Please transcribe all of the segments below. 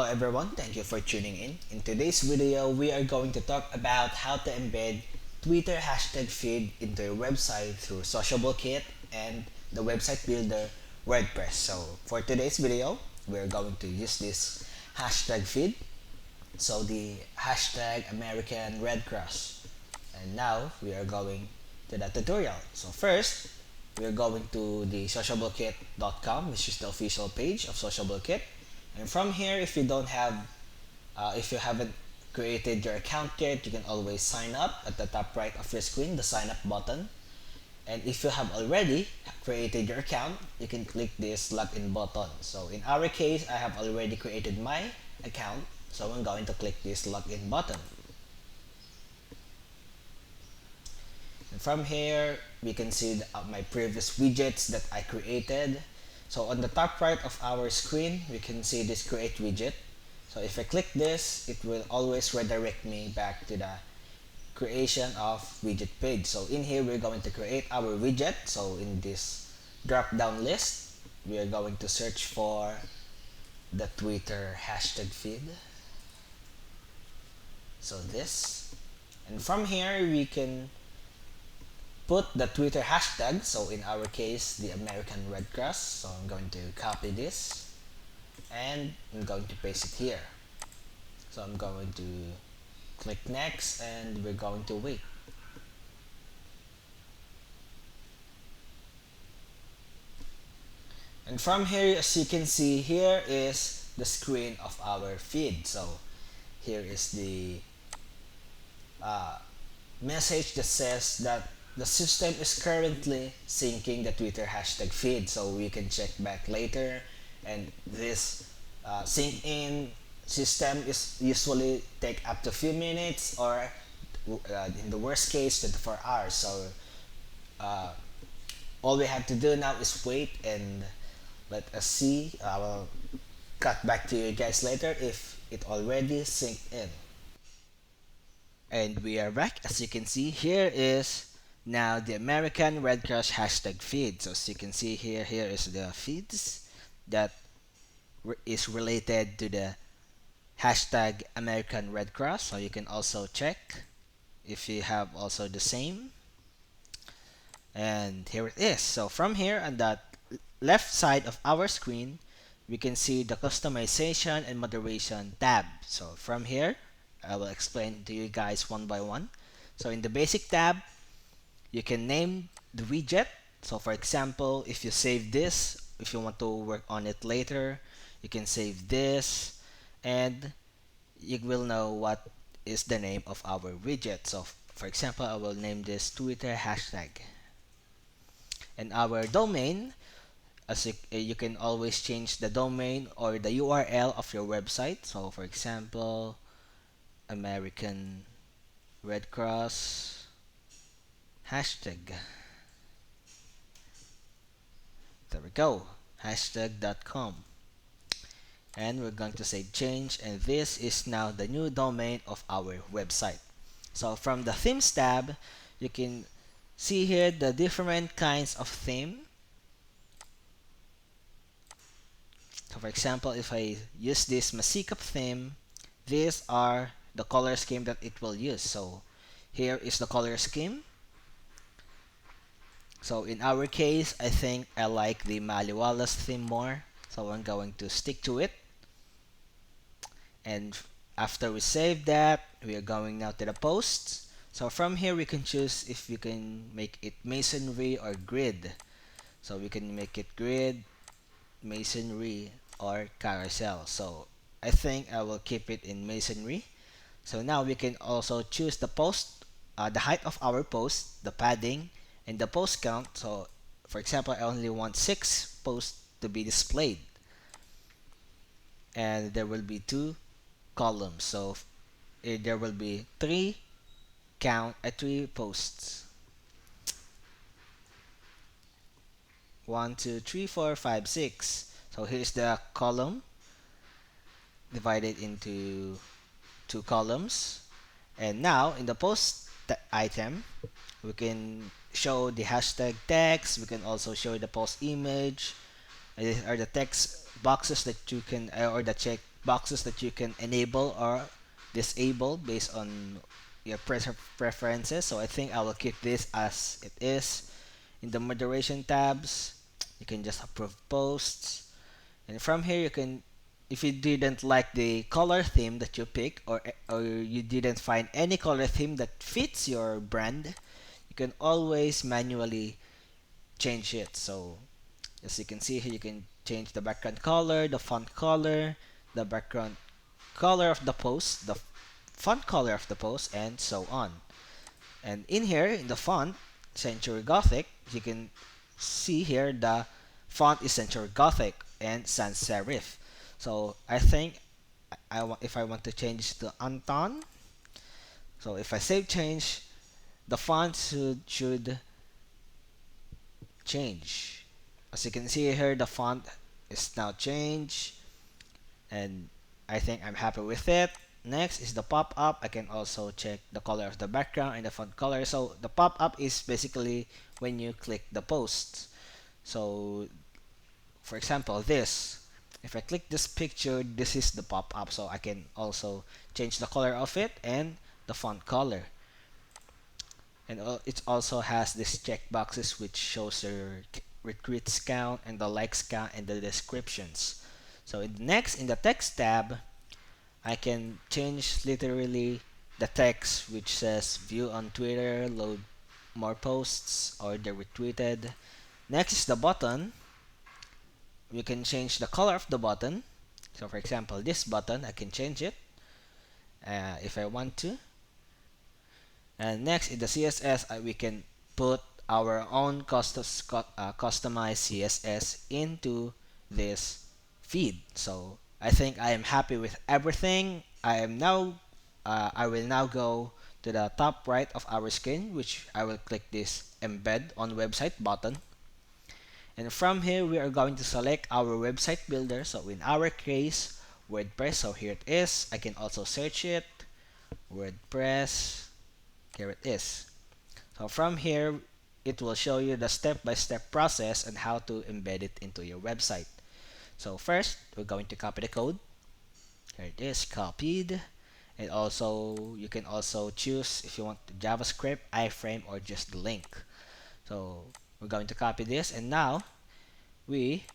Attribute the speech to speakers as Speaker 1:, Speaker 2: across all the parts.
Speaker 1: everyone, thank you for tuning in. In today's video, we are going to talk about how to embed Twitter hashtag feed into your website through SociableKIT and the website builder WordPress. So for today's video, we're going to use this hashtag feed. So the hashtag American Red Cross. And now we are going to the tutorial. So first, we're going to the SociableKIT.com, which is the official page of SociableKIT. And from here, if you haven't created your account yet, you can always sign up at the top right of your screen, the sign up button. And if you have already created your account, you can click this login button. So in our case, I have already created my account, so I'm going to click this login button. And from here, we can see my previous widgets that I created. So on the top right of our screen, we can see this create widget. So if I click this, it will always redirect me back to the creation of widget page. So in here, we're going to create our widget. So in this drop down list, we are going to search for the Twitter hashtag feed. So this. And from here, we can put the Twitter hashtag, so in our case, the American Red Cross. So I'm going to copy this and I'm going to paste it here. So I'm going to click next and we're going to wait. And from here, as you can see, here is the screen of our feed. So here is the message that says that the system is currently syncing the Twitter hashtag feed, so we can check back later. And this sync in system is usually take up to a few minutes, or in the worst case 24 hours. So all we have to do now is wait and let us see. I will cut back to you guys later if it already synced in. And we are back. As you can see, here is now the American Red Cross hashtag feed. So as you can see here is the feeds that is related to the hashtag American Red Cross. So you can also check if you have also the same. And here it is. So from here on the left side of our screen, we can see the customization and moderation tab. So from here, I will explain to you guys one by one. So in the basic tab, you can name the widget. So for example, if you save this, if you want to work on it later, you can save this and you will know what is the name of our widget. So for example, I will name this Twitter hashtag. And our domain, as you can always change the domain or the URL of your website. So for example, American Red Cross hashtag. There we go, hashtag.com. And we're going to say change, and this is now the new domain of our website. So from the themes tab, you can see here the different kinds of theme. So for example, if I use this Masikap theme, these are the color scheme that it will use. So here is the color scheme. So in our case, I think I like the Maliwalas theme more, so I'm going to stick to it. And after we save that, we are going now to the posts. So from here, we can choose if you can make it masonry or grid. So we can make it grid, masonry, or carousel. So I think I will keep it in masonry. So now we can also choose the post, the height of our post, the padding, and the post count. So for example, I only want 6 posts to be displayed, and there will be 2 columns. So there will be 3 posts. 1 2 3 4 5 6. So here's the column divided into 2 columns. And now in the post item, we can show the hashtag text. We can also show the post image. These are the text boxes that you can, or the check boxes that you can enable or disable based on your preferences. So I think I will keep this as it is. In the moderation tabs, you can just approve posts, and from here you can, if you didn't like the color theme that you pick, or you didn't find any color theme that fits your brand, you can always manually change it. So as you can see here, you can change the background color, the font color, the background color of the post, the font color of the post, and so on. And in here, in the font, Century Gothic, you can see here the font is Century Gothic and sans serif. So I think if I want to change to Anton, so if I save change, the font should change. As you can see here, the font is now changed, and I think I'm happy with it. Next is the pop-up. I can also check the color of the background and the font color. So the pop-up is basically when you click the post. So for example, this, if I click this picture, this is the pop-up. So I can also change the color of it and the font color. And it also has this checkboxes which shows your retweets count and the likes count and the descriptions. So next, in the text tab, I can change literally the text which says view on Twitter, load more posts, or the retweeted. Next is the button. You can change the color of the button. So for example, this button, I can change it if I want to. And next in the CSS, we can put our own customized CSS into this feed. So I think I am happy with everything. I will now go to the top right of our screen, which I will click this embed on website button. And from here, we are going to select our website builder. So in our case, WordPress. So here it is. I can also search it. WordPress. Here it is. So from here, it will show you the step-by-step process and how to embed it into your website. So first, we're going to copy the code. Here it is, copied. And also, you can also choose if you want JavaScript, iframe, or just the link. So we're going to copy this, and now we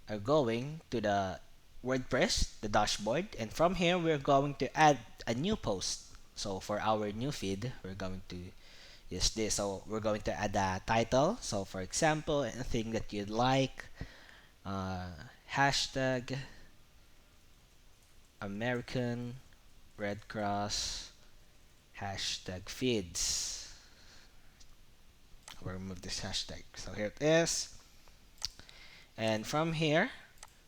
Speaker 1: are going to the WordPress, the dashboard, and from here we're going to add a new post. So for our new feed, we're going to use this. So we're going to add a title. So for example, anything that you'd like, hashtag American Red Cross hashtag feeds. We'll remove this hashtag. So here it is. And from here,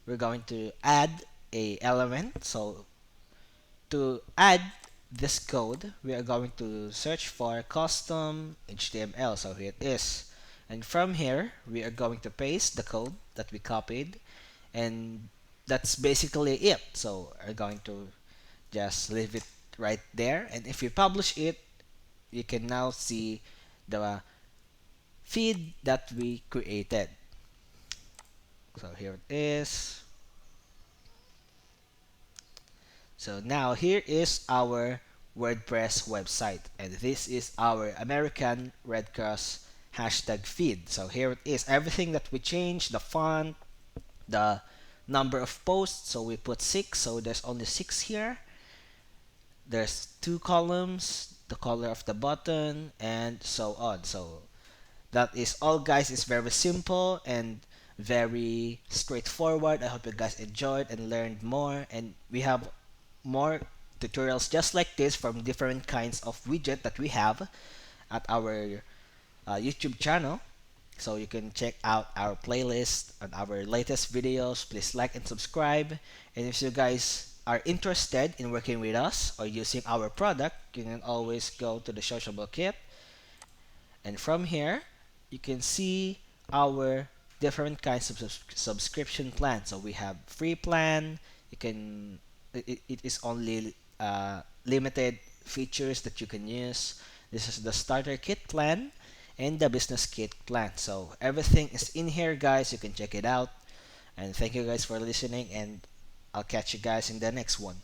Speaker 1: we're going to add a element. So to add this code, we are going to search for custom HTML. So here it is. And from here, we are going to paste the code that we copied. And that's basically it. So we're going to just leave it right there. And if you publish it, you can now see the feed that we created. So here it is. So now here is our WordPress website, and this is our American Red Cross hashtag feed. So here it is, everything that we changed, the font, the number of posts. So we put 6, so there's only 6 here. There's 2 columns, the color of the button, and so on. So that is all, guys. It's very simple and very straightforward. I hope you guys enjoyed and learned more, and we have more tutorials just like this from different kinds of widget that we have at our YouTube channel. So you can check out our playlist and our latest videos. Please like and subscribe. And if you guys are interested in working with us or using our product, you can always go to the SociableKIT. And from here, you can see our different kinds of subscription plans. So we have free plan. You can it is only limited features that you can use. This is the starter kit plan and the business kit plan. So everything is in here, guys. You can check it out. And thank you guys for listening, and I'll catch you guys in the next one.